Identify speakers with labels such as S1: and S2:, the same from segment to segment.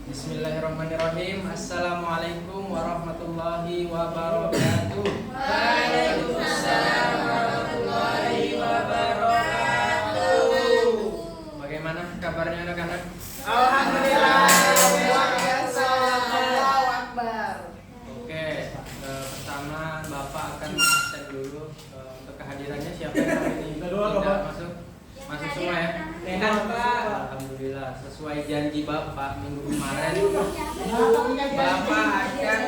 S1: Bismillahirrahmanirrahim. Assalamualaikum warahmatullahi wabarakatuh.
S2: Waalaikumsalam warahmatullahi wabarakatuh.
S1: Bagaimana kabarnya anak-anak?
S2: Alhamdulillah, luar biasa. Allahu Akbar.
S1: Oke, pertama Bapak akan mengabsen dulu untuk kehadirannya. Siapa yang hari ini tidak masuk? Masuk semua ya? Alhamdulillah, sesuai janji Bapak minggu kemarin, Bapak akan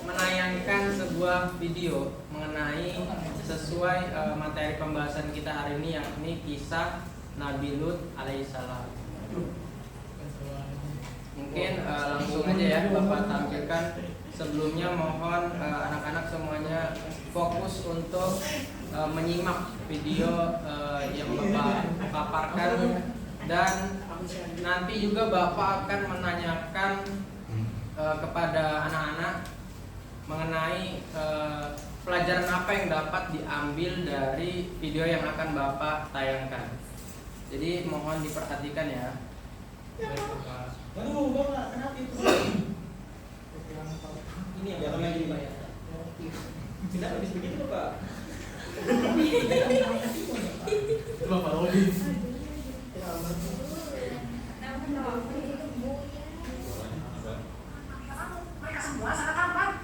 S1: menayangkan sebuah video mengenai sesuai materi pembahasan kita hari ini, yakni kisah Nabi Lut alaihissalam. Mungkin langsung aja ya Bapak tampilkan. Sebelumnya mohon anak-anak semuanya fokus untuk menyimak video yang Bapak paparkan, dan nanti juga Bapak akan menanyakan kepada anak-anak mengenai pelajaran apa yang dapat diambil dari video yang akan Bapak tayangkan. Jadi mohon diperhatikan ya.
S3: Aduh, Bapak, kenapa itu? Ini yang lagi dibayar. Tidak habis begitu, Bapak. Bapak Odi.
S4: Mereka semua sangat tampan.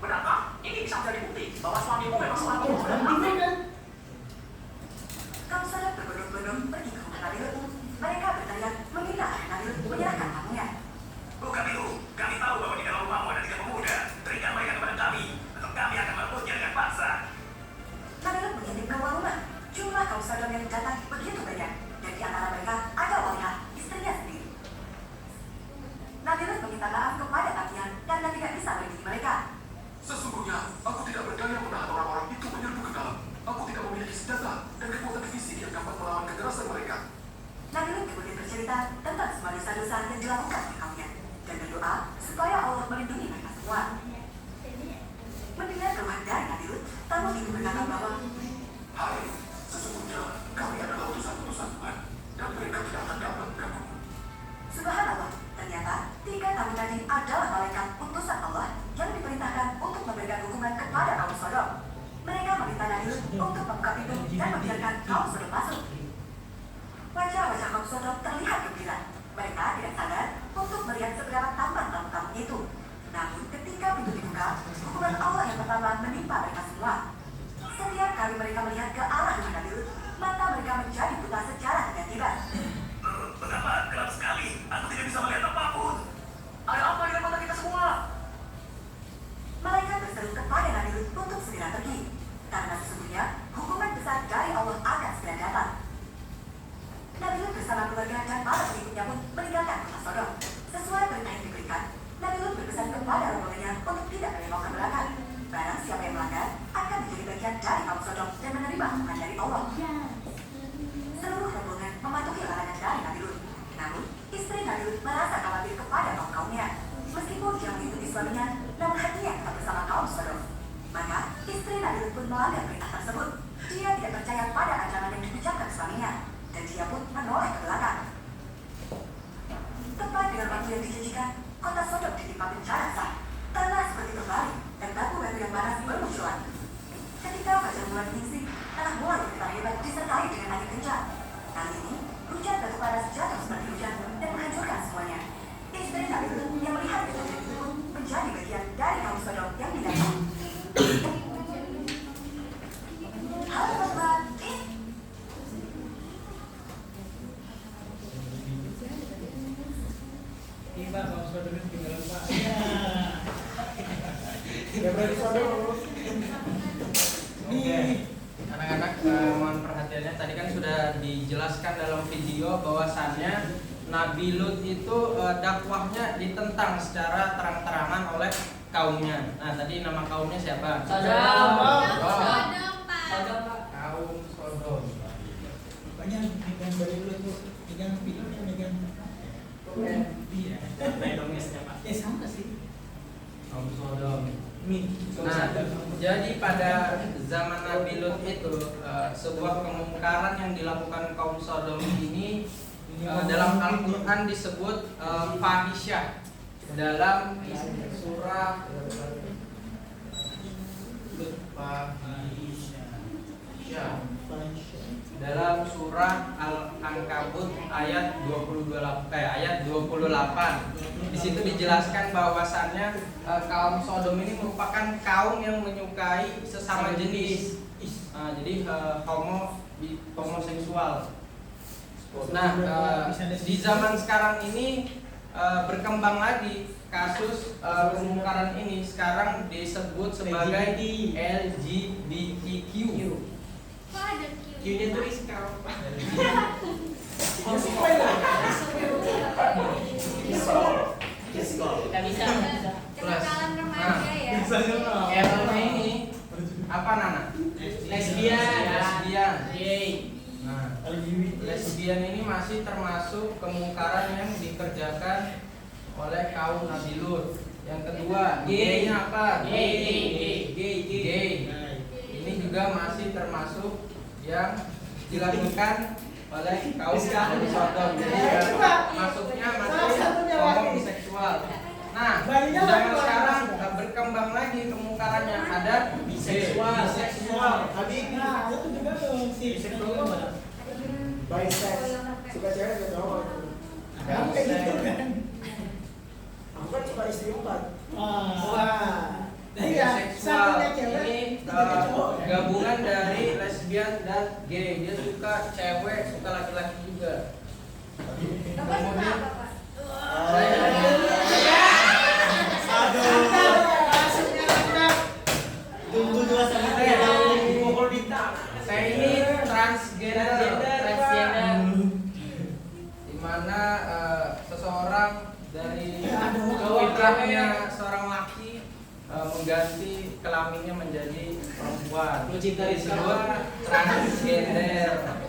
S4: Benarkah ini bisa menjadi bukti bahwa suamimu memang suami dan kamu sadar berbondong-bondong pergi ke rumah Nabi Lut. Mereka berteriak meminta agar Nabi Lut menyerahkan tamunya. Bukan itu, kami tahu bahwa di dalam rumahmu ada 3 pemuda. Berikan mereka kepada kami, atau kami akan merebutnya dengan paksa. Nabi Lut mengintip keluar rumah. Jumlah kaum Sodom yang datang begitu banyak, dan di antara mereka ada wanita, istrinya sendiri. Nabi Lut meminta maaf kepada kalian karena tidak bisa melindungi mereka.
S5: Sesungguhnya, aku tidak berdaya menahan orang-orang itu menyerbu ke dalam. Aku tidak memiliki senjata dan kekuatan fisik yang dapat melawan kekerasan mereka.
S4: Nabi Lut kemudian bercerita tentang semua dosa-dosa yang dilakukan oleh kaumnya dan berdoa supaya Allah melindungi mereka semua. Mendengar keluhan dari Nabi Lut, tamu itu berkata bahwa,
S5: Hai, sesungguhnya kami adalah utusan-utusan Tuhan, dan mereka tidak akan dapat mengganggu.
S4: Subhanallah, ternyata 3 tamu tadi adalah malaikat utusan Allah yang diperintahkan untuk memberikan hukuman kepada kaum Sodom. Mereka meminta Nabi Lut untuk membuka pintu dan membiarkan kaum Sodom masuk. Wajah-wajah kaum Sodom terlihat gembira. Mereka tidak sadar untuk melihat seberapa tampan tamu-tamu itu. Namun ketika pintu dibuka, hukuman Allah yang pertama menimpa mereka semua. Setiap kali mereka melihat ke arah rumah Nabi Lut, mata mereka menjadi buta secara tiba-tiba.
S5: Betapa gelap sekali, aku tidak bisa melihat apapun.
S4: Ada apa dengan mata kita semua? Malaikat berseru kepada Nabi Lut untuk segera pergi, karena sesungguhnya hukuman besar dari Allah akan segera datang. Nabi Lut bersama keluarga dan para pengikutnya pun meninggalkan kota Sodom. Sesuai perintah yang diberikan, Nabi Lut berpesan kepada rombongannya untuk tidak menengok ke belakang. Barang siapa yang melanggar akan menjadi bagian dari kaum Sodom dan menerima hukuman dari Allah. Seluruh rombongan mematuhi larangan dari Nabi Lut. Namun, istri Nabi Lut merasa khawatir kepada kaum-kaumnya. Meskipun dia mengikuti suaminya, namun hatinya tetap bersama kaum Sodom. Maka, istri Nabi Lut pun melanggar perintah tersebut. Dia tidak percaya pada ancaman yang diucapkan suaminya, dan dia pun menoleh ke belakang. Tepat dengan waktu yang dijanjikan, kota Sodom ditimpa bencana besar. Tanah seperti terbalik, dan batu-batu yang panas bermunculan. Ketika fajar mulai menyingsing, tanah mulai bergetar hebat disertai dengan angin kencang. Kali ini, hujan batu panas jatuh seperti hujan dan menghancurkan semuanya. Istri Nabi Lut yang melihat kejadian itu pun menjadi bagian dari kaum Sodom yang didatangi. Halo teman-teman,
S3: Pak, kalau sudah tinggal Pak. Ya berarti Sodom.
S1: Oke, anak-anak mohon perhatiannya. Tadi kan sudah dijelaskan dalam video bahwasannya Nabi Lut itu dakwahnya ditentang secara terang-terangan oleh kaumnya. Nah, tadi nama kaumnya siapa?
S2: Sodom.
S1: Kaum Sodom.
S3: Pokoknya megang dari dulu tuh, megang videonya, megang. Iya. Sama sih.
S1: Kaum Sodom.
S3: Nah,
S1: jadi pada zaman Nabi Lut itu sebuah kemungkaran yang dilakukan kaum Sodom ini dalam Al-Quran disebut fahisyah dalam surah dalam surah Al-Ankabut ayat 28. Di situ dijelaskan bahwasannya kaum Sodom ini merupakan kaum yang menyukai sesama jenis. Jadi homoseksual. Nah, di zaman sekarang ini berkembang lagi kasus kemungkaran ini, sekarang disebut sebagai LGBTQ.
S2: Q-nya tuh iskal. Gak bisa.
S6: Kenakalan remaja ya.
S1: L-nya ini apa Nana? Lesbian.
S2: Gay.
S1: Nah, lesbian ini masih termasuk kemungkaran yang dikerjakan oleh kaum Nabi Lut. Yang kedua, gay-nya apa? Gay. Ini juga masih termasuk yang dilakukan oleh kaum Nabi Sodom. Jadi masuknya masih homoseksual. Nah, zaman sekarang berkembang lagi kemungkarannya, ada biseksual.
S3: Nah, itu juga tuh si biseksual apa?
S2: Bisex. Suka cewek suka cowok.
S3: Kamu kayak gitu kan?
S2: Aku kan suka istri 4.
S3: Wah. Iya,
S1: Biseksual
S3: satunya cewek,
S1: ini
S3: satunya cowok.
S1: gabungan dari lesbian dan gay. Dia suka cewek, suka laki-laki juga.
S6: Bapak suka apa, Pak?
S3: Tunggu 2 sampai 3 tahun dipukul bintang.
S1: Saya ini transgender. Di mana seseorang dari fitrahnya seorang laki mengganti kelaminnya menjadi perempuan. Disebut transgender.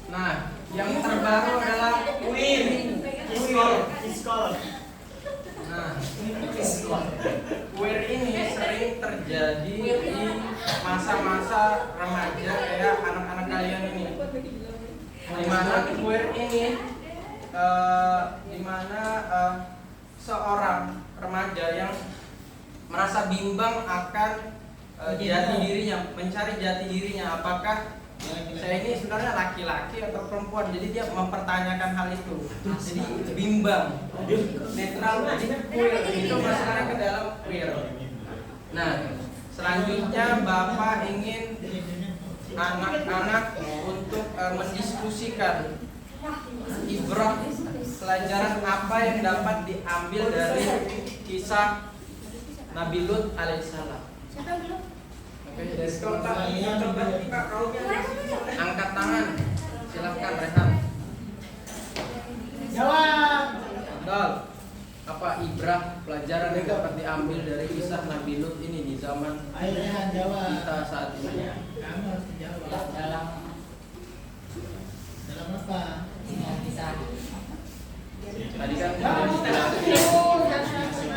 S1: Nah, yang terbaru adalah queer. Nah, queer ini sering terjadi di masa-masa remaja kayak anak-anak kalian ini. Dimana queer ini dimana seorang remaja yang merasa bimbang akan jati dirinya, mencari jati dirinya, apakah saya ini sebenarnya laki-laki atau perempuan. Jadi dia mempertanyakan hal itu. Jadi bimbang, netral. Jadi queer itu masuknya ke dalam queer. Nah, selanjutnya Bapak ingin anak-anak untuk mendiskusikan ibrah, pelajaran apa yang dapat diambil dari kisah Nabi Lut alaihissalam.
S6: Siapa yang belum?
S1: Oke, let's go, Kak. Angkat tangan. Silahkan Rehan.
S3: Jawab.
S1: Dol. Apa ibrah pelajaran yang dapat diambil dari kisah Nabi Lut ini di zaman
S3: Ayo Rehan jawab.
S1: kita saat ini?
S3: Kamu harus menjawab. Dalam apa?
S1: Tadi kan
S3: Kamu
S1: sudah dijelasin.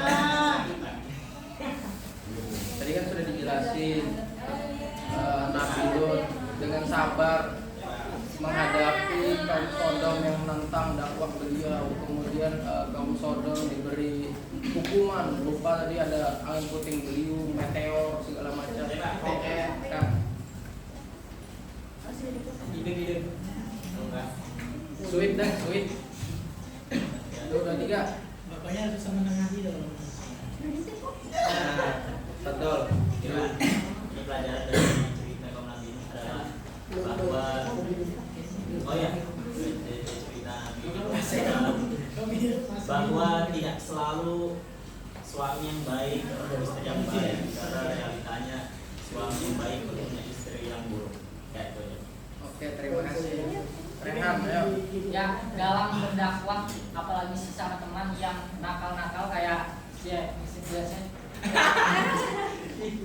S1: Tadi kan sudah dijelasin Nabi Lut dengan sabar menghadapi kaum Sodom yang menentang dakwah beliau. Kemudian kaum Sodom diberi hukuman, lupa tadi ada angin puting beliung, meteor, segala macam. Kan?
S2: Ide.
S1: Sweet dah, sweet. Udah 3.
S3: Bapaknya harus bisa menengahi dong.
S1: Nah, betul.
S7: Ini pelajaran dari cerita kaum Nabi ini adalah bahwa cerita Nabi bahwa tidak selalu suami yang baik istri yang baik, karena realitanya suami yang baik punya istri yang buruk. Kayak itu ya.
S1: Oke, terima kasih. Rehan, ayo.
S8: Ya, dalam berdakwah apalagi sesama teman yang nakal-nakal kayak biasanya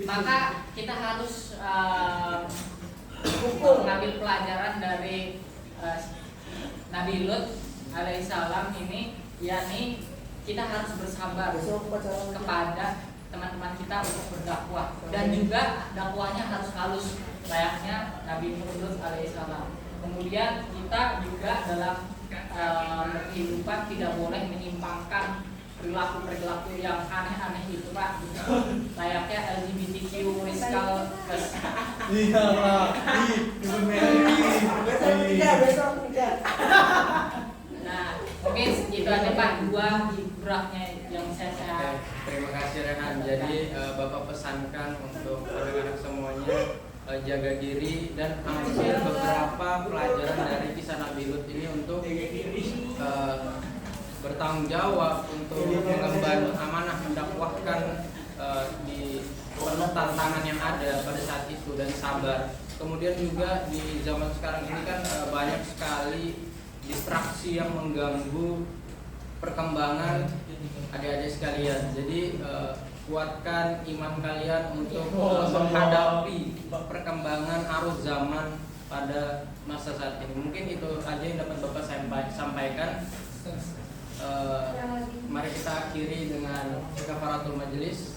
S8: maka kita harus mengambil pelajaran dari Nabi Lut alaihissalam ini, yakni kita harus bersabar kepada teman-teman kita untuk berdakwah, dan juga dakwahnya harus halus layaknya Nabi Hud alaihissalam. Kemudian kita juga dalam berkehidupan tidak boleh menyimpangkan perilaku yang aneh-aneh itu Pak, layaknya LGBTQ riskal plus.
S3: Iya Pak,
S2: Besok nikah.
S8: Nah, mungkin itu aja Pak, dua ibrahnya yang saya
S1: Oke, terima kasih Rehan. Jadi Bapak pesankan untuk anak-anak semuanya jaga diri dan ambil beberapa pelajaran dari kisah Nabi Lut ini untuk bertanggung jawab untuk mengemban amanah mendakwahkan di penuh tantangan yang ada pada saat itu dan sabar. Kemudian juga di zaman sekarang ini kan banyak sekali distraksi yang mengganggu perkembangan adik-adik sekalian. Jadi kuatkan iman kalian untuk menghadapi perkembangan arus zaman pada masa saat ini. Mungkin itu aja yang dapat Bapak sampaikan. Mari kita akhiri dengan kafaratul majelis.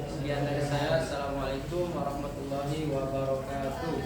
S1: Sekian dari saya. Assalamualaikum warahmatullahi wabarakatuh.